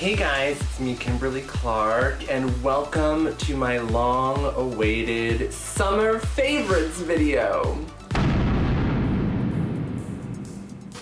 Hey guys, it's me, KimberlyClark, and welcome to my long-awaited summer favorites video.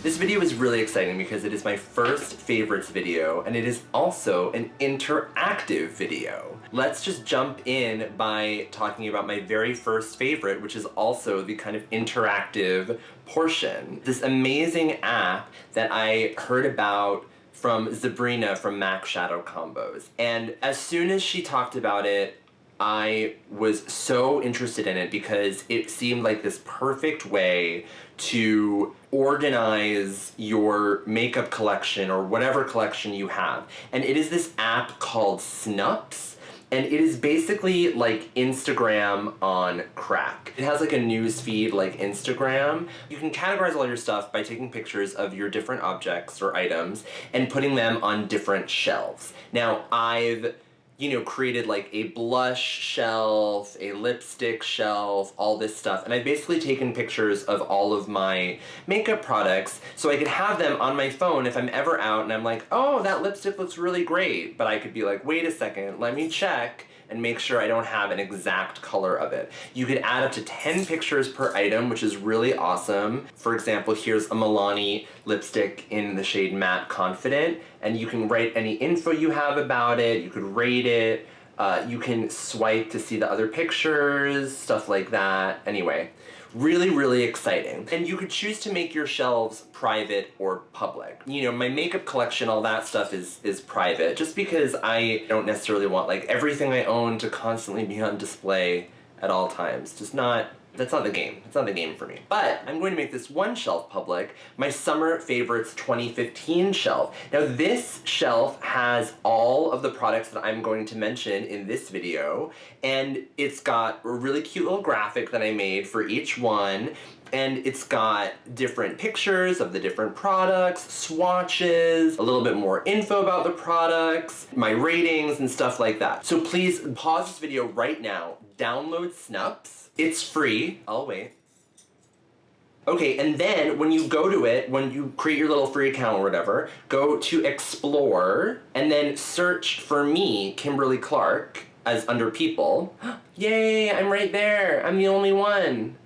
This video is really exciting because it is my first favorites video, and it is also an interactive video. Let's just jump in by talking about my very first favorite, which is also the kind of interactive portion. This amazing app that I heard about from Sabrina from MAC Shadow Combos. And as soon as she talked about it, I was so interested in it because it seemed like this perfect way to organize your makeup collection or whatever collection you have. And it is this app called Snupps. And it is basically like Instagram on crack. It has like a news feed like Instagram. You can categorize all your stuff by taking pictures of your different objects or items and putting them on different shelves. Now, I've created like a blush shelf, a lipstick shelf, all this stuff. And I've basically taken pictures of all of my makeup products so I could have them on my phone if I'm ever out and I'm like, oh, that lipstick looks really great. But I could be like, wait a second, let me check and make sure I don't have an exact color of it. You could add up to 10 pictures per item, which is really awesome. For example, here's a Milani lipstick in the shade Matte Confident, and you can write any info you have about it, you could rate it, you can swipe to see the other pictures, stuff like that. Anyway, really, really exciting. And you could choose to make your shelves private or public. My makeup collection, all that stuff is private, just because I don't necessarily want like everything I own to constantly be on display at all times. That's not the game. It's not the game for me. But I'm going to make this one shelf public, my Summer Favorites 2015 shelf. Now this shelf has all of the products that I'm going to mention in this video, and it's got a really cute little graphic that I made for each one, and it's got different pictures of the different products, swatches, a little bit more info about the products, my ratings and stuff like that. So please pause this video right now, download Snupps. It's free. I'll wait. Okay, and then when you go to it, when you create your little free account or whatever, go to Explore and then search for me, KimberlyClark, as under People. Yay, I'm right there. I'm the only one.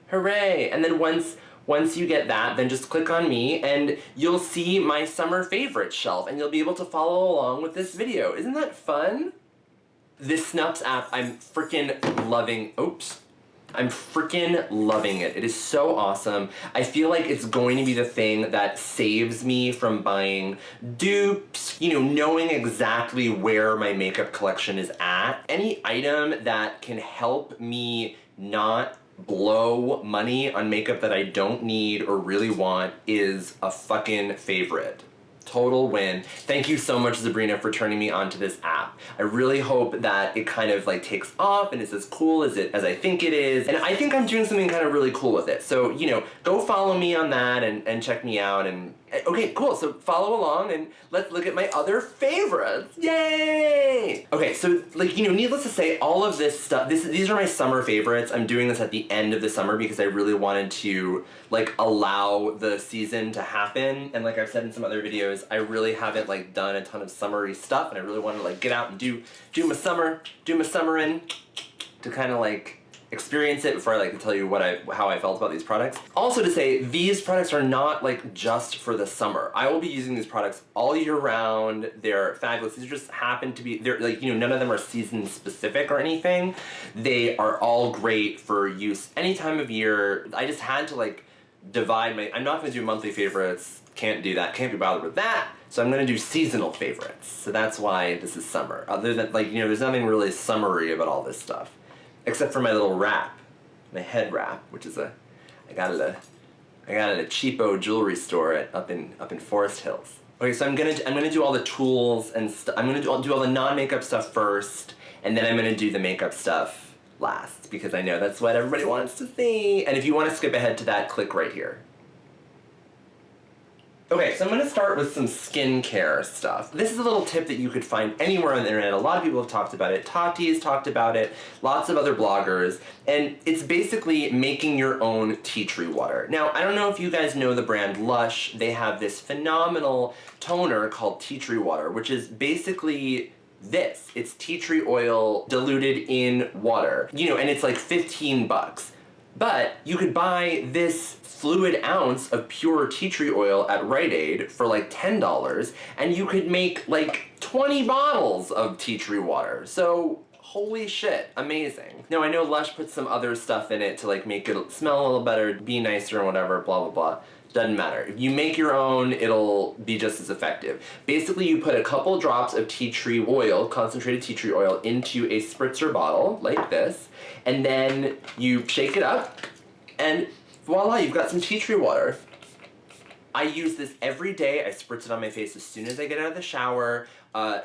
Hooray. And then once you get that, then just click on me and you'll see my summer favorites shelf and you'll be able to follow along with this video. Isn't that fun? This Snupps app, I'm freaking loving. Oops. I'm freaking loving it. It is so awesome. I feel like it's going to be the thing that saves me from buying dupes, knowing exactly where my makeup collection is at. Any item that can help me not blow money on makeup that I don't need or really want is a fucking favorite. Total win. Thank you so much, Sabrina, for turning me onto this app. I really hope that it kind of like takes off and is as cool as I think it is. And I think I'm doing something kind of really cool with it. So, go follow me on that and check me out. And okay, cool. So follow along and let's look at my other favorites. Yay! Okay, so needless to say, all of this stuff, these are my summer favorites. I'm doing this at the end of the summer because I really wanted to allow the season to happen. And like I've said in some other videos, I really haven't done a ton of summery stuff, and I really wanted to get out and do my summer in to kind of experience it before I tell you how I felt about these products. Also to say, these products are not just for the summer. I will be using these products all year round. They're fabulous. These just happen to be, none of them are season specific or anything. They are all great for use any time of year. I just had to divide I'm not gonna do monthly favorites. Can't do that, can't be bothered with that. So I'm gonna do seasonal favorites. So that's why this is summer. Other than, there's nothing really summery about all this stuff. Except for my little wrap, my head wrap, which is I got it at a cheapo jewelry store up in Forest Hills. Okay, so I'm gonna do all the tools and stuff. I'm gonna do all the non-makeup stuff first, and then I'm gonna do the makeup stuff last, because I know that's what everybody wants to see. And if you want to skip ahead to that, click right here. Okay, so I'm gonna start with some skincare stuff. This is a little tip that you could find anywhere on the internet. A lot of people have talked about it. Tati's talked about it, lots of other bloggers, and it's basically making your own tea tree water. Now, I don't know if you guys know the brand Lush. They have this phenomenal toner called tea tree water, which is basically this. It's tea tree oil diluted in water. You know, and it's like 15 bucks. But you could buy this fluid ounce of pure tea tree oil at Rite Aid for like $10, and you could make like 20 bottles of tea tree water. So, holy shit, amazing. Now I know Lush puts some other stuff in it to like make it smell a little better, be nicer and whatever, blah blah blah. Doesn't matter. If you make your own, it'll be just as effective. Basically, you put a couple drops of tea tree oil, concentrated tea tree oil, into a spritzer bottle, like this, and then you shake it up, and voila, you've got some tea tree water. I use this every day. I spritz it on my face as soon as I get out of the shower.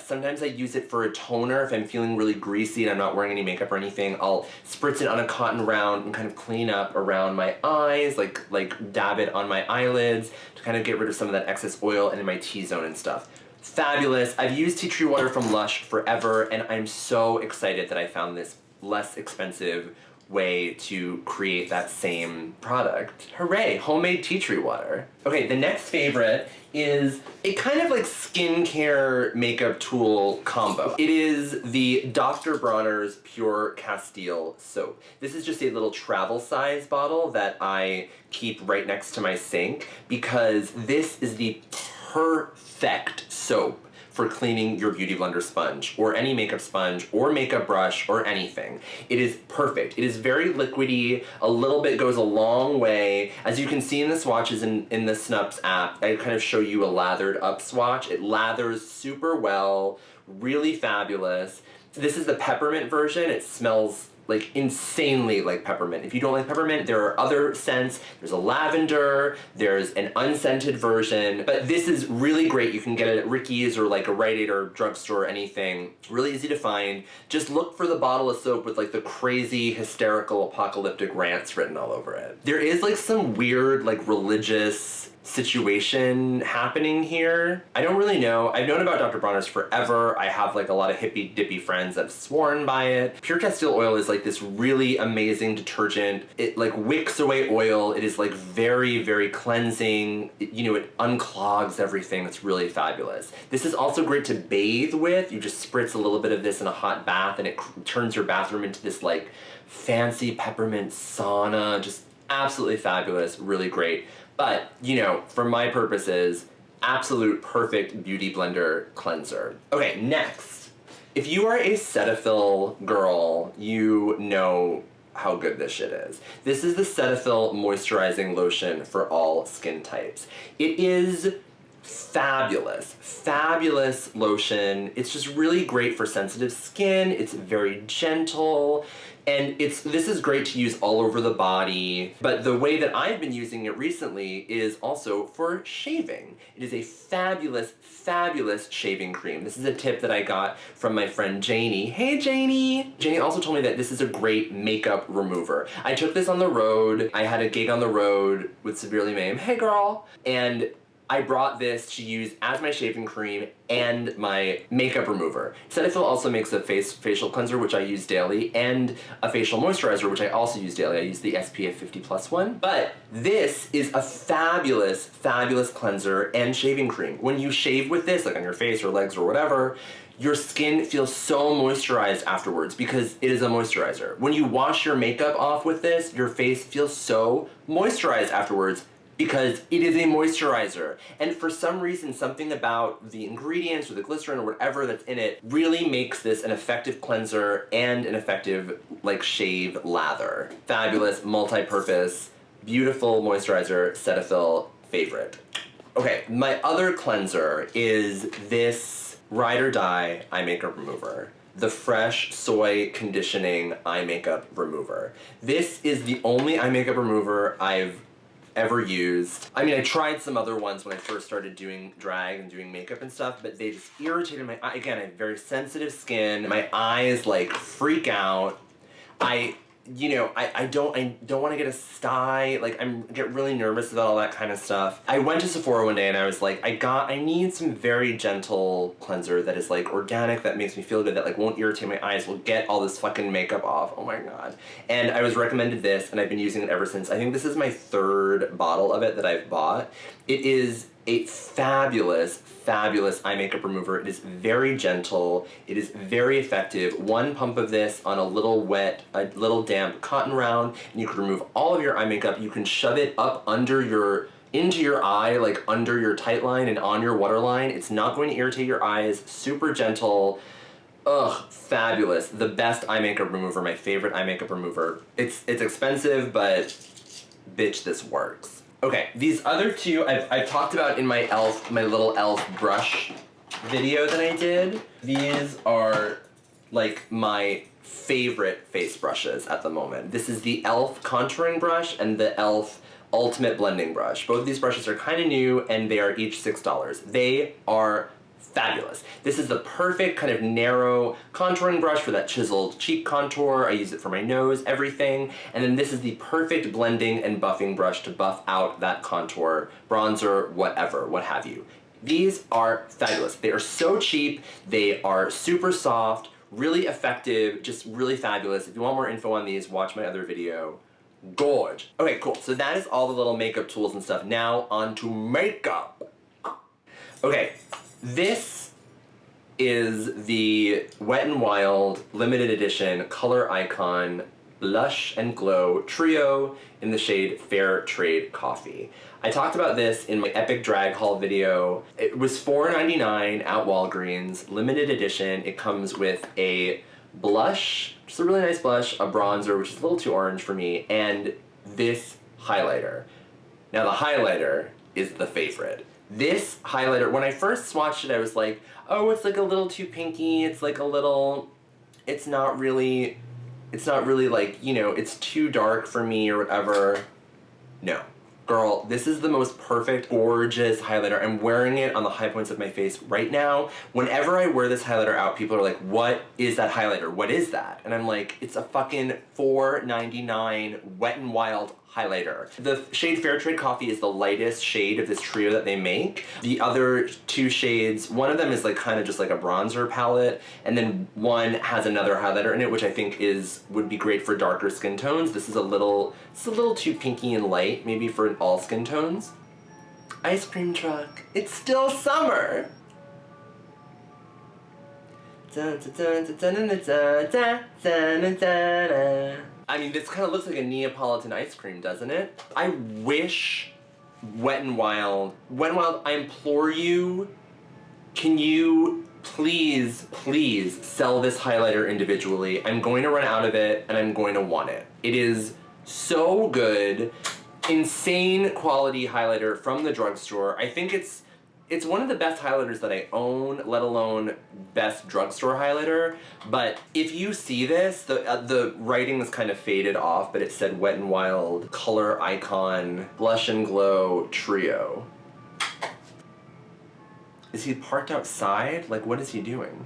Sometimes I use it for a toner if I'm feeling really greasy and I'm not wearing any makeup or anything. I'll spritz it on a cotton round and kind of clean up around my eyes, like dab it on my eyelids to kind of get rid of some of that excess oil and in my T-zone and stuff. Fabulous. I've used tea tree water from Lush forever, and I'm so excited that I found this less expensive way to create that same product. Hooray, homemade tea tree water. Okay, the next favorite is a kind of like skincare makeup tool combo. It is the Dr. Bronner's Pure-Castile Soap. This is just a little travel size bottle that I keep right next to my sink because this is the perfect soap for cleaning your Beauty Blender sponge, or any makeup sponge, or makeup brush, or anything. It is perfect. It is very liquidy, a little bit goes a long way. As you can see in the swatches in the Snupps app, I kind of show you a lathered up swatch. It lathers super well, really fabulous. This is the peppermint version. It smells like insanely like peppermint. If you don't like peppermint, there are other scents. There's a lavender, there's an unscented version, but this is really great. You can get it at Ricky's or like a Rite Aid or drugstore or anything. Really easy to find. Just look for the bottle of soap with like the crazy, hysterical, apocalyptic rants written all over it. There is like some weird like religious situation happening here. I don't really know. I've known about Dr. Bronner's forever. I have like a lot of hippy dippy friends that have sworn by it. Pure Castile oil is like this really amazing detergent. It like wicks away oil. It is like very, very cleansing. It unclogs everything. It's really fabulous. This is also great to bathe with. You just spritz a little bit of this in a hot bath and it turns your bathroom into this like fancy peppermint sauna. Just absolutely fabulous, really great. But, for my purposes, absolute perfect Beauty Blender cleanser. Okay, next. If you are a Cetaphil girl, you know how good this shit is. This is the Cetaphil Moisturizing Lotion for all skin types. It is fabulous. Fabulous lotion. It's just really great for sensitive skin. It's very gentle. And this is great to use all over the body, but the way that I've been using it recently is also for shaving. It is a fabulous, fabulous shaving cream. This is a tip that I got from my friend Janie. Hey Janie! Janie also told me that this is a great makeup remover. I took this on the road. I had a gig on the road with Severely Mame. Hey girl! And I brought this to use as my shaving cream and my makeup remover. Cetaphil also makes a facial cleanser, which I use daily, and a facial moisturizer, which I also use daily. I use the SPF 50+ one. But this is a fabulous, fabulous cleanser and shaving cream. When you shave with this, like on your face or legs or whatever, your skin feels so moisturized afterwards because it is a moisturizer. When you wash your makeup off with this, your face feels so moisturized afterwards because it is a moisturizer. And for some reason, something about the ingredients or the glycerin or whatever that's in it really makes this an effective cleanser and an effective, like, shave lather. Fabulous, multi-purpose, beautiful moisturizer, Cetaphil favorite. Okay, my other cleanser is this Ride or Die eye makeup remover. The Fresh Soy Conditioning Eye Makeup Remover. This is the only eye makeup remover I've ever used. I mean, I tried some other ones when I first started doing drag and doing makeup and stuff, but they just irritated my eye. Again, I have very sensitive skin. My eyes like freak out. you know, I don't want to get a sty. Like, get really nervous about all that kind of stuff. I went to Sephora one day and I was like, I need some very gentle cleanser that is like organic, that makes me feel good, that like won't irritate my eyes, will get all this fucking makeup off. Oh my god. And I was recommended this and I've been using it ever since. I think this is my 3rd bottle of it that I've bought. It is a fabulous eye makeup remover. It is very gentle. It is very effective. 1 pump of this on a little wet, a little damp cotton round, and you can remove all of your eye makeup. You can shove it up under into your eye, like under your tight line and on your waterline. It's not going to irritate your eyes. Super gentle. Ugh, fabulous. The best eye makeup remover, my favorite eye makeup remover. It's expensive, but bitch, this works. Okay, these other 2 I've talked about in my e.l.f., my little e.l.f. brush video that I did. These are like my favorite face brushes at the moment. This is the e.l.f. contouring brush and the e.l.f. ultimate blending brush. Both of these brushes are kind of new and they are each $6. They are fabulous. This is the perfect kind of narrow contouring brush for that chiseled cheek contour. I use it for my nose, everything. And then this is the perfect blending and buffing brush to buff out that contour, bronzer, whatever, what have you. These are fabulous. They are so cheap. They are super soft, really effective, just really fabulous. If you want more info on these, watch my other video. Gorge. Okay, cool. So that is all the little makeup tools and stuff. Now on to makeup. Okay. This is the Wet n Wild limited edition Color Icon Blush and Glow Trio in the shade Fair Trade Coffee. I talked about this in my Epic Drag Haul video. It was $4.99 at Walgreens, limited edition. It comes with a blush, just a really nice blush, a bronzer, which is a little too orange for me, and this highlighter. Now the highlighter is the favorite. This highlighter, when I first swatched it, I was like, oh, it's like a little too pinky, it's like a little, it's not really like, you know, it's too dark for me or whatever. No. Girl, this is the most perfect, gorgeous highlighter. I'm wearing it on the high points of my face right now. Whenever I wear this highlighter out, people are like, what is that highlighter? What is that? And I'm like, it's a fucking $4.99 Wet n Wild highlighter. The shade Fair Trade Coffee is the lightest shade of this trio that they make. The other 2 shades, one of them is like kind of just like a bronzer palette, and then one has another highlighter in it, which I think would be great for darker skin tones. This is a little too pinky and light, maybe for all skin tones. Ice cream truck. It's still summer. I mean, this kind of looks like a Neapolitan ice cream, doesn't it? I wish Wet n Wild, I implore you, can you please sell this highlighter individually? I'm going to run out of it and I'm going to want it. It is so good. Insane quality highlighter from the drugstore. I think it's one of the best highlighters that I own, let alone best drugstore highlighter. But if you see this, the writing was kind of faded off, but it said Wet n Wild Color Icon Blush and Glow Trio. Is he parked outside? Like, what is he doing?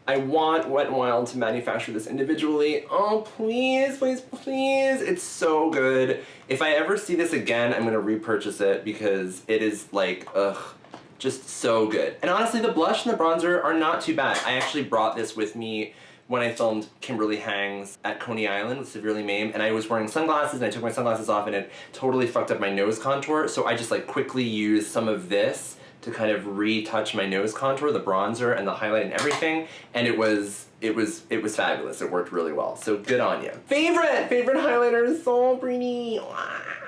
I want Wet n Wild to manufacture this individually. Oh, please, please, please. It's so good. If I ever see this again, I'm gonna repurchase it because it is like, ugh, just so good. And honestly, the blush and the bronzer are not too bad. I actually brought this with me when I filmed Kimberly Hangs at Coney Island with Severely Maimed, and I was wearing sunglasses and I took my sunglasses off and it totally fucked up my nose contour, so I just like quickly used some of this to kind of retouch my nose contour, the bronzer and the highlight and everything, and it was fabulous. It worked really well. So good on you. Favorite highlighter is so pretty.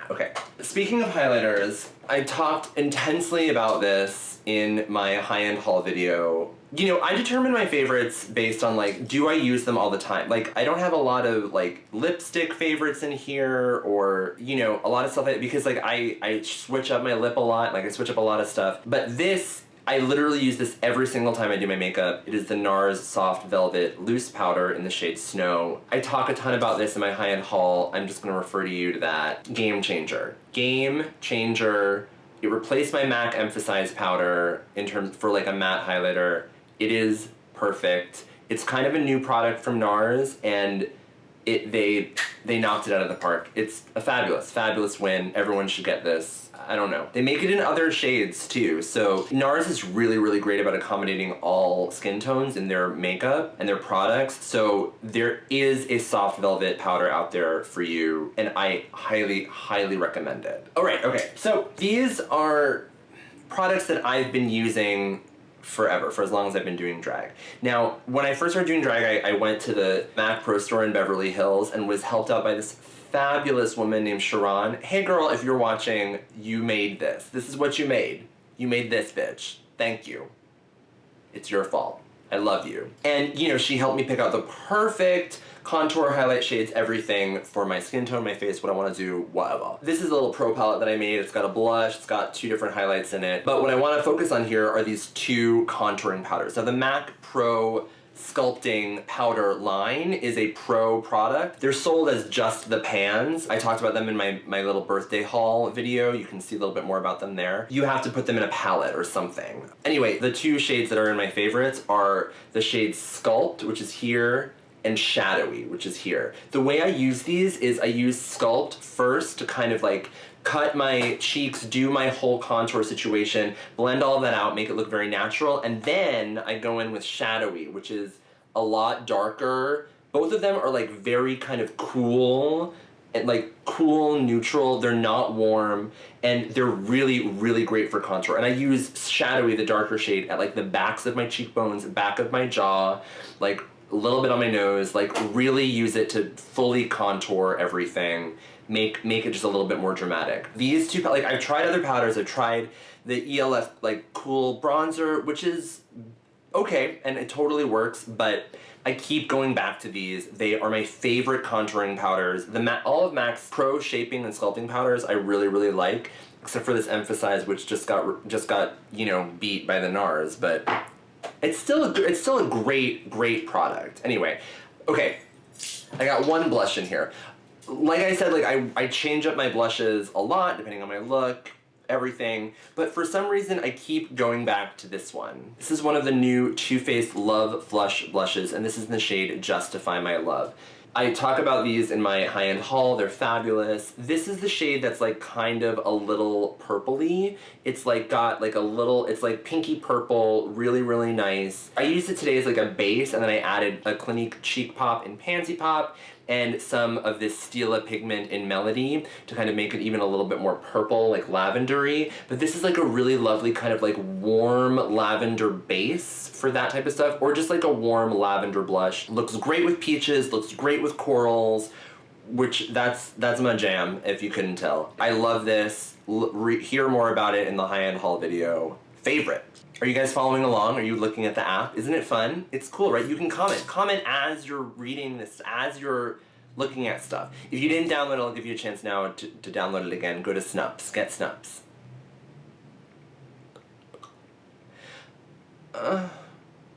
Okay. Speaking of highlighters, I talked intensely about this in my high-end haul video. You know, I determine my favorites based on, like, do I use them all the time? Like, I don't have a lot of, like, lipstick favorites in here or, you know, a lot of stuff, because, like, I switch up my lip a lot, like, I switch up a lot of stuff. But this, I literally use this every single time I do my makeup. It is the NARS Soft Velvet Loose Powder in the shade Snow. I talk a ton about this in my high-end haul. I'm just gonna refer to you to that. Game changer. Game changer. It replaced my MAC Emphasize powder for, like, a matte highlighter. It is perfect. It's kind of a new product from NARS, and they knocked it out of the park. It's a fabulous win. Everyone should get this. I don't know. They make it in other shades too. So NARS is really great about accommodating all skin tones in their makeup and their products. So there is a soft velvet powder out there for you, and I highly recommend it. All right, okay. So these are products that I've been using forever, for as long as I've been doing drag. Now, when I first started doing drag, I went to the MAC Pro store in Beverly Hills and was helped out by this fabulous woman named Sharon. Hey girl, if you're watching, you made this. This is what you made. You made this, bitch. Thank you. It's your fault. I love you. And, you know, she helped me pick out the perfect contour, highlight shades, everything for my skin tone, my face, what I want to do, whatever. This is a little pro palette that I made. It's got a blush, it's got 2 different highlights in it. But what I want to focus on here are these 2 contouring powders. Now the MAC Pro Sculpting Powder line is a pro product. They're sold as just the pans. I talked about them in my little birthday haul video. You can see a little bit more about them there. You have to put them in a palette or something. Anyway, the 2 shades that are in my favorites are the shades Sculpt, which is here, and Shadowy, which is here. The way I use these is I use Sculpt first to kind of like cut my cheeks, do my whole contour situation, blend all of that out, make it look very natural, and then I go in with Shadowy, which is a lot darker. Both of them are like very kind of cool, and like cool, neutral, they're not warm, and they're really great for contour. And I use Shadowy, the darker shade, at like the backs of my cheekbones, back of my jaw, like a little bit on my nose, like really use it to fully contour everything, make it just a little bit more dramatic. These 2, like I've tried other powders, I've tried the e.l.f. like cool bronzer, which is okay, and it totally works, but I keep going back to these. They are my favorite contouring powders. All of MAC's Pro Shaping and Sculpting powders I really like, except for this Emphasize, which just got you know, beat by the NARS, but it's still a great product. Anyway, okay, I got 1 blush in here. Like I said, like I change up my blushes a lot depending on my look, everything, but for some reason I keep going back to this one. This is one of the new Too Faced Love Flush blushes, and this is in the shade Justify My Love. I talk about these in my high-end haul, they're fabulous. This is the shade that's like kind of a little purpley. It's like got like a little, it's like pinky purple, really nice. I used it today as like a base, and then I added a Clinique Cheek Pop in Pansy Pop, and some of this Stila pigment in Melody to kind of make it even a little bit more purple, like lavendery. But this is like a really lovely kind of like warm lavender base for that type of stuff, or just like a warm lavender blush. Looks great with peaches, looks great with corals, which that's my jam, if you couldn't tell. I love this. Hear more about it in the high-end haul video. Favorite. Are you guys following along? Are you looking at the app? Isn't it fun? It's cool, right? You can comment as you're reading this, as you're looking at stuff. If you didn't download it, I'll give you a chance now to download it again. Go to Snupps. Get Snupps.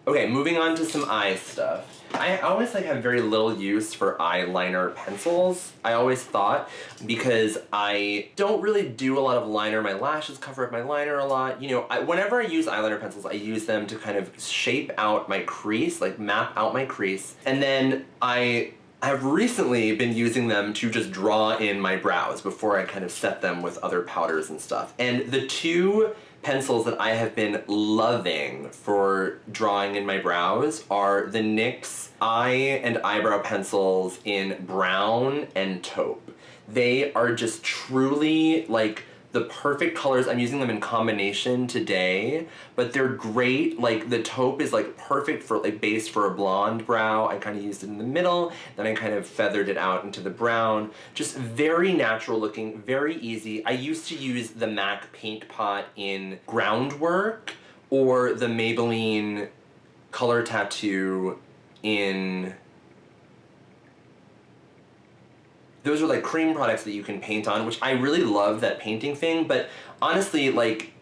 Okay, moving on to some eye stuff. I always like have very little use for eyeliner pencils, I always thought, because I don't really do a lot of liner. My lashes cover up my liner a lot. You know, whenever I use eyeliner pencils, I use them to kind of shape out my crease, like map out my crease. And then I have recently been using them to just draw in my brows before I kind of set them with other powders and stuff. And the 2 pencils that I have been loving for drawing in my brows are the NYX eye and eyebrow pencils in brown and taupe. They are just truly like the perfect colors. I'm using them in combination today, but they're great. Like the taupe is like perfect for like base for a blonde brow. I kind of used it in the middle, then I kind of feathered it out into the brown. Just very natural looking, very easy. I used to use the MAC Paint Pot in Groundwork or the Maybelline Color Tattoo in... Those are like cream products that you can paint on, which I really love that painting thing, but honestly, like,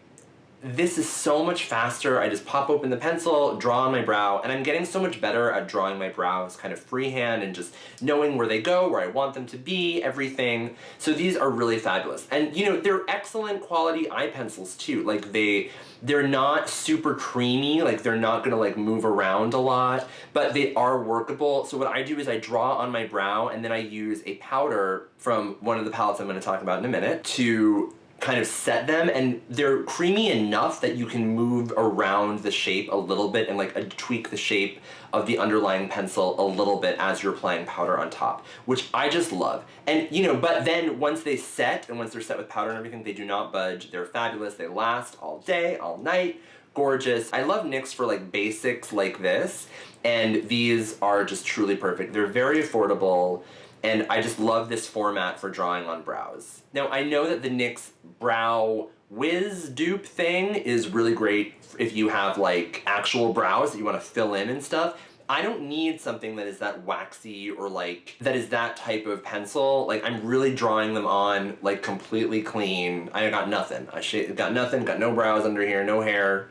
this is so much faster. I just pop open the pencil, draw on my brow, and I'm getting so much better at drawing my brows kind of freehand and just knowing where they go, where I want them to be, everything. So these are really fabulous. And you know, they're excellent quality eye pencils too. Like they're not super creamy, like they're not gonna like move around a lot, but they are workable. So what I do is I draw on my brow and then I use a powder from one of the palettes I'm gonna talk about in a minute to kind of set them, and they're creamy enough that you can move around the shape a little bit and like tweak the shape of the underlying pencil a little bit as you're applying powder on top, which I just love. And you know, but then once they set, and once they're set with powder and everything, they do not budge. They're fabulous. They last all day, all night. Gorgeous. I love NYX for like basics like this, and these are just truly perfect. They're very affordable, and I just love this format for drawing on brows. Now, I know that the NYX Brow Wiz dupe thing is really great if you have like actual brows that you want to fill in and stuff. I don't need something that is that waxy or like that is that type of pencil. Like I'm really drawing them on like completely clean. I got nothing. Got nothing, got no brows under here, no hair,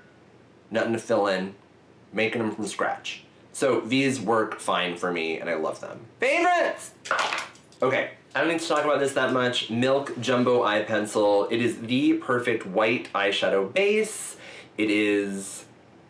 nothing to fill in, making them from scratch. So these work fine for me and I love them. Favorites! Okay, I don't need to talk about this that much. Milk Jumbo Eye Pencil. It is the perfect white eyeshadow base. It is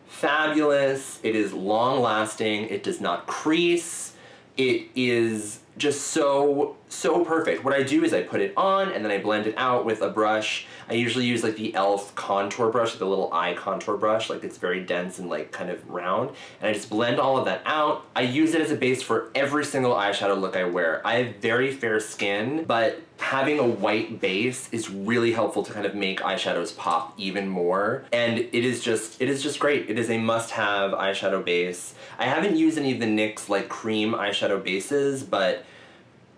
fabulous. It is long lasting. It does not crease. It is just so perfect. What I do is I put it on and then I blend it out with a brush. I usually use like the e.l.f. contour brush, the little eye contour brush, like it's very dense and like kind of round. And I just blend all of that out. I use it as a base for every single eyeshadow look I wear. I have very fair skin, but having a white base is really helpful to kind of make eyeshadows pop even more. And it is just great. It is a must-have eyeshadow base. I haven't used any of the NYX like cream eyeshadow bases, but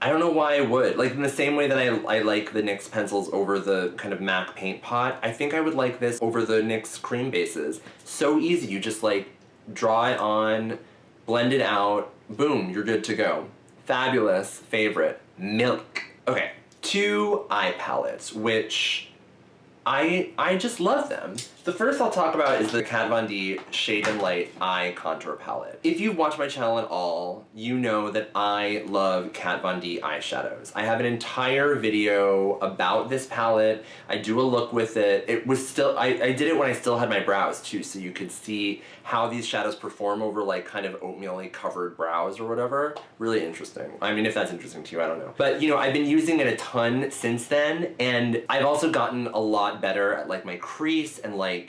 I don't know why I would. Like in the same way that I like the NYX pencils over the kind of MAC paint pot, I think I would like this over the NYX cream bases. So easy, you just like draw it on, blend it out, boom, you're good to go. Fabulous favorite, Milk. Okay, 2 eye palettes, which I just love them. The first I'll talk about is the Kat Von D Shade and Light Eye Contour Palette. If you've watched my channel at all, you know that I love Kat Von D eyeshadows. I have an entire video about this palette. I do a look with it. It was still, I did it when I still had my brows too, so you could see how these shadows perform over like kind of oatmeal-y covered brows or whatever. Really interesting. I mean, if that's interesting to you, I don't know. But you know, I've been using it a ton since then, and I've also gotten a lot better at like my crease and like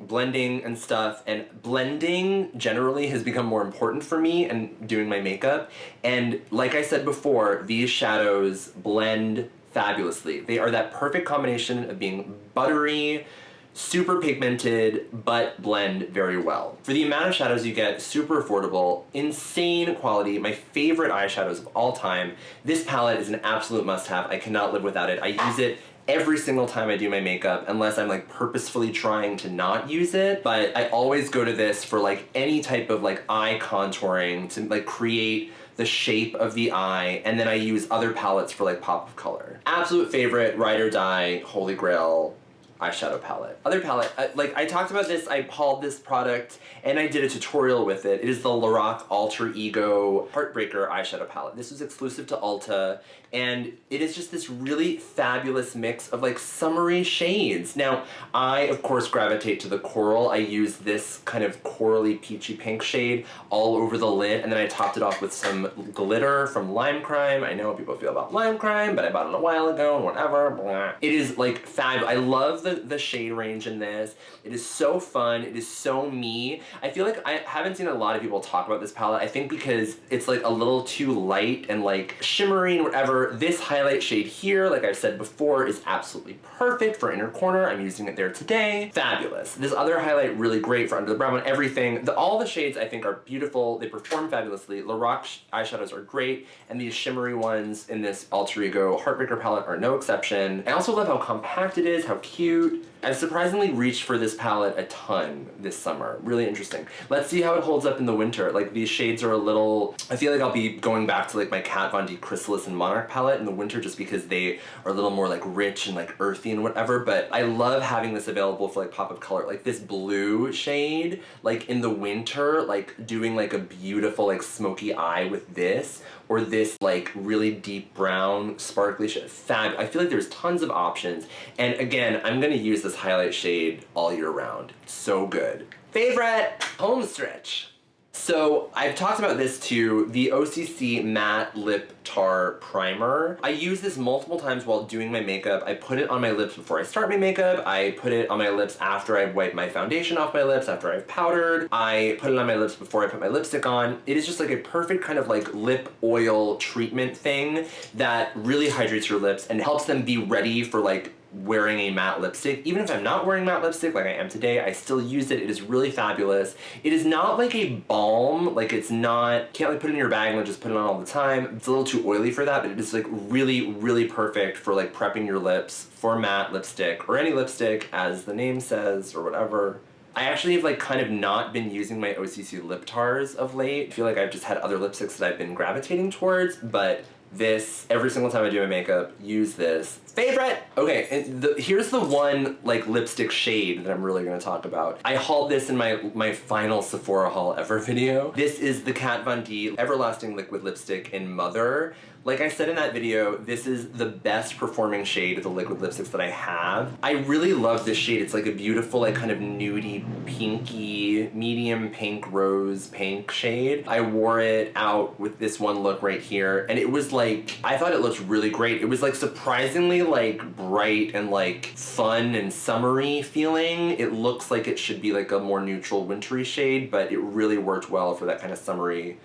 blending and stuff, and blending generally has become more important for me and doing my makeup. And like I said before, these shadows blend fabulously. They are that perfect combination of being buttery, super pigmented, but blend very well. For the amount of shadows you get, super affordable, insane quality, my favorite eyeshadows of all time. This palette is an absolute must-have. I cannot live without it. I use it every single time I do my makeup, unless I'm like purposefully trying to not use it, but I always go to this for like any type of like eye contouring to like create the shape of the eye, and then I use other palettes for like pop of color. Absolute favorite, ride or die, holy grail eyeshadow palette. Other palette, like I talked about this, I hauled this product and I did a tutorial with it. It is the Lorac Alter Ego Heartbreaker eyeshadow palette. This was exclusive to Ulta, and it is just this really fabulous mix of like summery shades. Now, I of course gravitate to the coral. I use this kind of corally peachy pink shade all over the lid, and then I topped it off with some glitter from Lime Crime. I know what people feel about Lime Crime, but I bought it a while ago and whatever. Blah. It is like fab. I love the shade range in this. It is so fun. It is so me. I feel like I haven't seen a lot of people talk about this palette. I think because it's like a little too light and like shimmery and whatever. This highlight shade here, like I've said before, is absolutely perfect for inner corner. I'm using it there today. Fabulous. This other highlight, really great for under the brow and everything. All the shades I think are beautiful. They perform fabulously. Lorac eyeshadows are great, and these shimmery ones in this Alter Ego Heartbreaker palette are no exception. I also love how compact it is, how cute. I've surprisingly reached for this palette a ton this summer. Really interesting. Let's see how it holds up in the winter. Like these shades are a little, I feel like I'll be going back to like my Kat Von D Chrysalis and Monarch Abstract palette in the winter just because they are a little more like rich and like earthy and whatever, but I love having this available for like pop of color. Like this blue shade, like in the winter, like doing like a beautiful like smoky eye with this, or this like really deep brown sparkly shade. I feel like there's tons of options, and again, I'm gonna use this highlight shade all year round. So good. Favorite home stretch. So I've talked about this too, the OCC Matte Lip Tar Primer. I use this multiple times while doing my makeup. I put it on my lips before I start my makeup. I put it on my lips after I wipe my foundation off my lips, after I've powdered. I put it on my lips before I put my lipstick on. It is just like a perfect kind of like lip oil treatment thing that really hydrates your lips and helps them be ready for like wearing a matte lipstick. Even if I'm not wearing matte lipstick like I am today, I still use it. It is really fabulous. It is not like a balm, like it's not, can't like put it in your bag and just put it on all the time. It's a little too oily for that, but it is like really, really perfect for like prepping your lips for matte lipstick, or any lipstick as the name says, or whatever. I actually have like kind of not been using my OCC lip tars of late. I feel like I've just had other lipsticks that I've been gravitating towards, but this, every single time I do my makeup, use this. Favorite! Okay, and here's the one like lipstick shade that I'm really gonna talk about. I hauled this in my final Sephora haul ever video. This is the Kat Von D Everlasting Liquid Lipstick in Mother. Like I said in that video, this is the best performing shade of the liquid lipsticks that I have. I really love this shade. It's like a beautiful, like kind of nudie, pinky, medium pink, rose pink shade. I wore it out with this one look right here, and it was like, I thought it looked really great. It was like surprisingly like bright and like fun and summery feeling. It looks like it should be like a more neutral wintry shade, but it really worked well for that kind of summery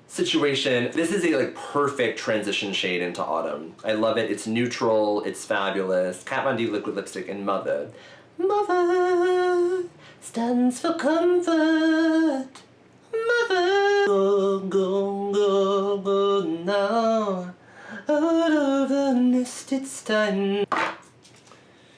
situation. This is a like perfect transition shade into autumn. I love it. It's neutral. It's fabulous. Kat Von D liquid lipstick in Mother. Mother stands for comfort. Mother, go, go, go, go now. Out of the nest it's time.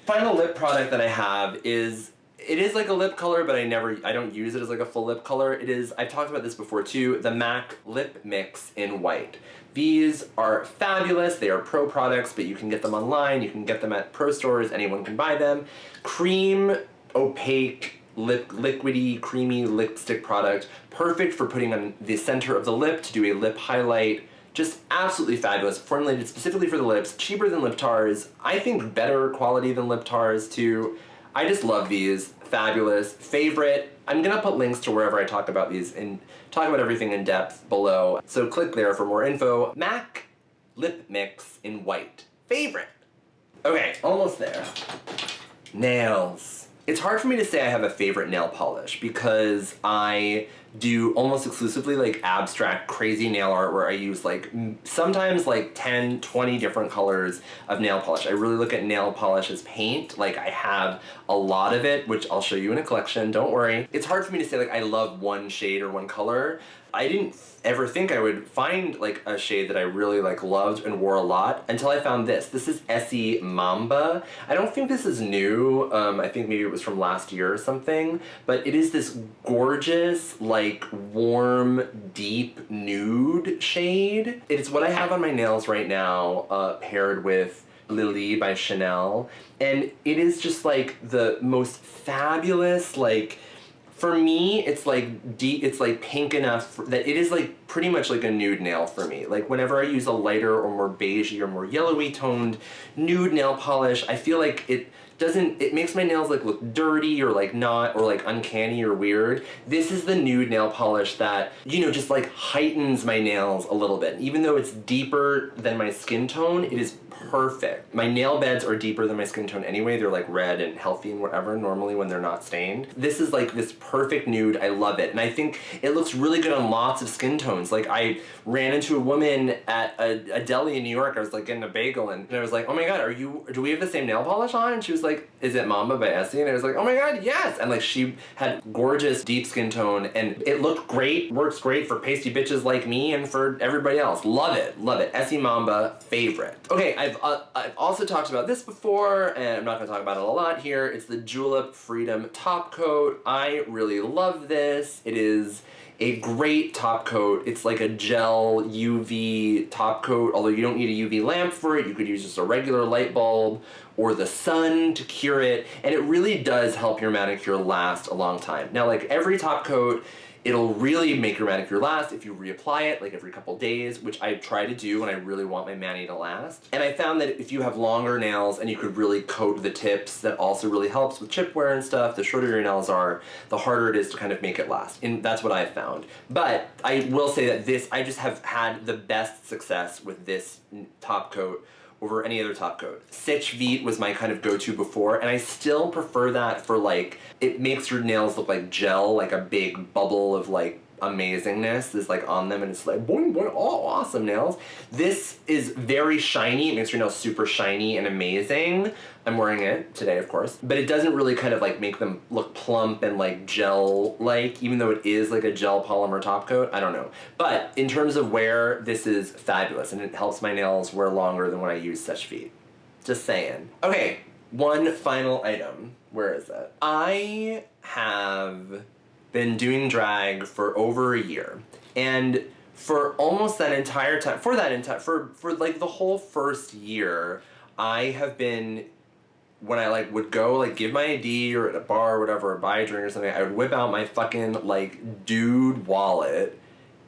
Final lip product that I have is, it is like a lip color, but I don't use it as like a full lip color. It is, I've talked about this before too, the MAC Lip Mix in white. These are fabulous. They are pro products, but you can get them online. You can get them at pro stores. Anyone can buy them. Cream, opaque, liquidy, creamy lipstick product. Perfect for putting on the center of the lip to do a lip highlight. Just absolutely fabulous. Formulated specifically for the lips. Cheaper than lip tars. I think better quality than lip tars too. I just love these. Fabulous. Favorite. I'm gonna put links to wherever I talk about these and talk about everything in depth below. So click there for more info. MAC Lip Mix in white. Favorite. Okay, almost there. Nails. It's hard for me to say I have a favorite nail polish because I do almost exclusively like abstract crazy nail art where I use like sometimes like 10, 20 different colors of nail polish. I really look at nail polish as paint. Like I have a lot of it, which I'll show you in a collection, don't worry. It's hard for me to say like I love one shade or one color. I didn't ever think I would find like a shade that I really like loved and wore a lot until I found this. This is Essie Mamba. I don't think this is new. I think maybe it was from last year or something, but it is this gorgeous, like warm, deep nude shade. It's what I have on my nails right now, paired with Lily by Chanel. And it is just like the most fabulous, like, for me, it's like deep, it's like pink enough that it is like pretty much like a nude nail for me. Like whenever I use a lighter or more beigey or more yellowy toned nude nail polish, I feel like it makes my nails like look dirty or like not, or like uncanny or weird. This is the nude nail polish that, you know, just like heightens my nails a little bit. Even though it's deeper than my skin tone, it is perfect. My nail beds are deeper than my skin tone anyway. They're like red and healthy and whatever normally when they're not stained. This is like this perfect nude. I love it. And I think it looks really good on lots of skin tones. Like I ran into a woman at a deli in New York. I was like getting a bagel and I was like, oh my God, do we have the same nail polish on? And she was like, is it Mamba by Essie? And I was like, oh my God, yes. And like she had gorgeous deep skin tone and it looked great, works great for pasty bitches like me and for everybody else. Love it, love it. Essie Mamba, favorite. Okay, I've also talked about this before and I'm not gonna talk about it a lot here. It's the Julep Freedom Top Coat. I really love this. It is a great top coat. It's like a gel UV top coat, although you don't need a UV lamp for it. You could use just a regular light bulb or the sun to cure it, and it really does help your manicure last a long time. Now, like every top coat, it'll really make your manicure last if you reapply it like every couple days, which I try to do when I really want my mani to last. And I found that if you have longer nails and you could really coat the tips, that also really helps with chip wear and stuff. The shorter your nails are, the harder it is to kind of make it last. And that's what I've found. But I will say that I just have had the best success with this top coat over any other top coat. Sitch Vite was my kind of go-to before, and I still prefer that for like, it makes your nails look like gel, like a big bubble of like amazingness is like on them, and it's like boing boing, oh awesome nails. This is very shiny, it makes your nails super shiny and amazing. I'm wearing it today, of course, but it doesn't really kind of like make them look plump and like gel-like, even though it is like a gel polymer top coat. I don't know. But in terms of wear, this is fabulous, and it helps my nails wear longer than when I use Sitch Vite. Just saying. Okay, one final item. Where is it? I have been doing drag for over a year, and for almost that entire time, for like the whole first year, I have been, when I like would go like give my ID or at a bar or whatever, or buy a drink or something, I would whip out my fucking like dude wallet,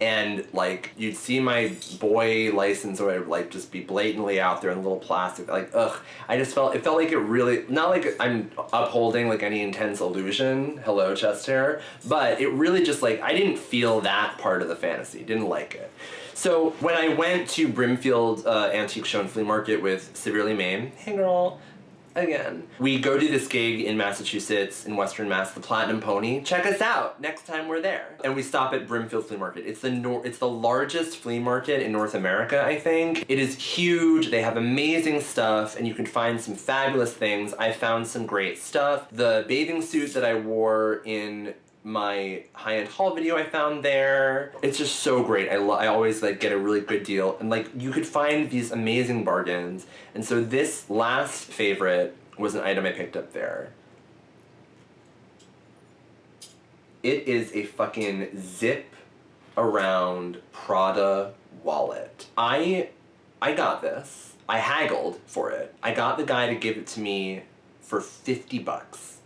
and like you'd see my boy license, or it would like just be blatantly out there in little plastic, like ugh. It felt like it really, not like I'm upholding like any intense illusion, hello chest hair, but it really just like, I didn't feel that part of the fantasy, didn't like it. So when I went to Brimfield Antique Show and Flea Market with Severely Mame, hey girl, again. We go to this gig in Massachusetts, in Western Mass, the Platinum Pony. Check us out next time we're there. And we stop at Brimfield Flea Market. It's the largest flea market in North America, I think. It is huge, they have amazing stuff, and you can find some fabulous things. I found some great stuff. The bathing suit that I wore in my high-end haul video I found there. It's just so great. I always like get a really good deal, and like you could find these amazing bargains. And so this last favorite was an item I picked up there. It is a fucking zip around Prada wallet. I got this. I haggled for it. I got the guy to give it to me for 50 bucks.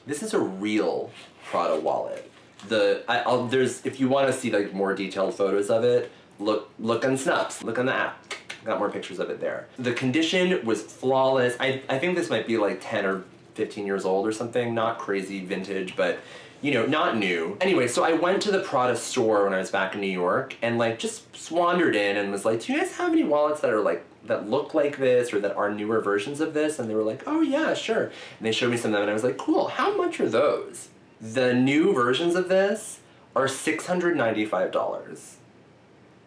This is a real Prada wallet. If you want to see like more detailed photos of it, look on Snupps, look on the app. Got more pictures of it there. The condition was flawless. I think this might be like 10 or 15 years old or something, not crazy vintage, but you know, not new. Anyway, so I went to the Prada store when I was back in New York, and like just wandered in and was like, do you guys have any wallets that are like, that look like this, or that are newer versions of this? And they were like, oh yeah, sure. And they showed me some of them, and I was like, cool, how much are those? The new versions of this are $695.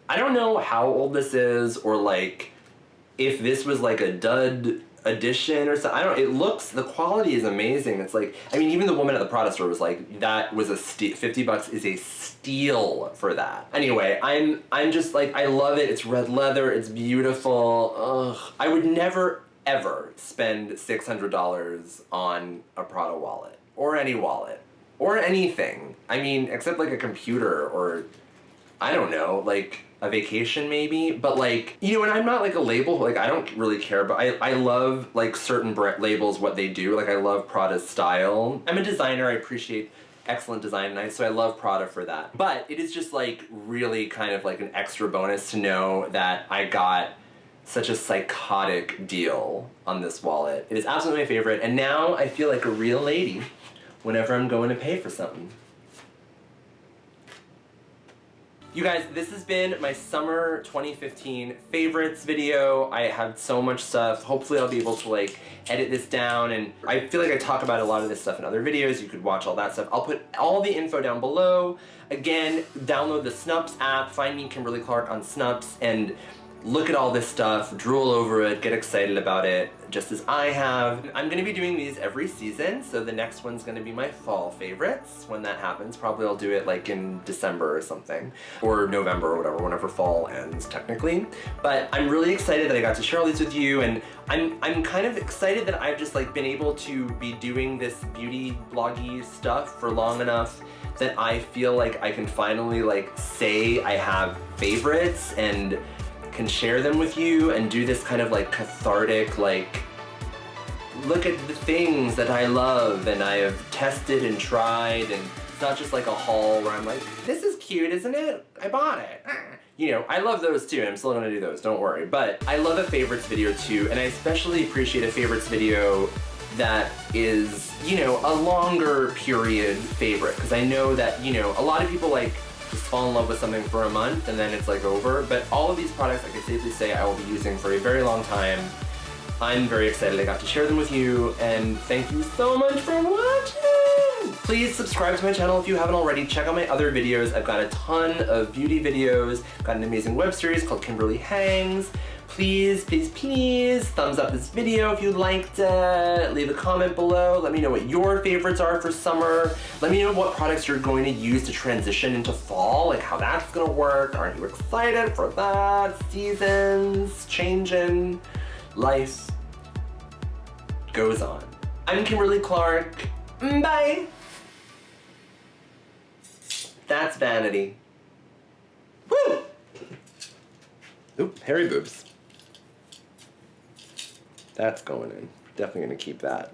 I don't know how old this is, or like if this was like a dud edition or something. I don't know. It looks, the quality is amazing. It's like, I mean, even the woman at the Prada store was like, that was a steal. 50 bucks is a steal for that. Anyway, I'm just like, I love it. It's red leather. It's beautiful. Ugh. I would never ever spend $600 on a Prada wallet, or any wallet, or anything. I mean, except like a computer, or I don't know, like a vacation maybe, but like, you know, and I'm not like a label, like I don't really care, but I love like certain labels, what they do. Like I love Prada's style. I'm a designer, I appreciate excellent design, and so I love Prada for that. But it is just like really kind of like an extra bonus to know that I got such a psychotic deal on this wallet. It is absolutely my favorite, and now I feel like a real lady whenever I'm going to pay for something. You guys, this has been my summer 2015 favorites video. I had so much stuff. Hopefully I'll be able to like edit this down, and I feel like I talk about a lot of this stuff in other videos. You could watch all that stuff. I'll put all the info down below. Again, download the Snupps app. Find me, Kimberly Clark, on Snupps, and look at all this stuff, drool over it, get excited about it, just as I have. I'm gonna be doing these every season, so the next one's gonna be my fall favorites when that happens. Probably I'll do it like in December or something, or November or whatever, whenever fall ends technically. But I'm really excited that I got to share all these with you, and I'm kind of excited that I've just like been able to be doing this beauty bloggy stuff for long enough that I feel like I can finally like say I have favorites and can share them with you and do this kind of like cathartic, like, look at the things that I love and I have tested and tried, and it's not just like a haul where I'm like, this is cute, isn't it? I bought it. You know, I love those too, and I'm still gonna do those, don't worry. But I love a favorites video too, and I especially appreciate a favorites video that is, you know, a longer period favorite, because I know that, you know, a lot of people like just fall in love with something for a month and then it's like over, but all of these products I can safely say I will be using for a very long time. I'm very excited I got to share them with you, and thank you so much for watching! Please subscribe to my channel if you haven't already. Check out my other videos. I've got a ton of beauty videos. I've got an amazing web series called Kimberly Hangs. Please, please, please thumbs up this video if you liked it. Leave a comment below. Let me know what your favorites are for summer. Let me know what products you're going to use to transition into fall, like how that's gonna work. Aren't you excited for that? Seasons changing, life goes on. I'm KimberlyClark. Bye. That's vanity. Woo! Oop, hairy boobs. That's going in. Definitely gonna keep that.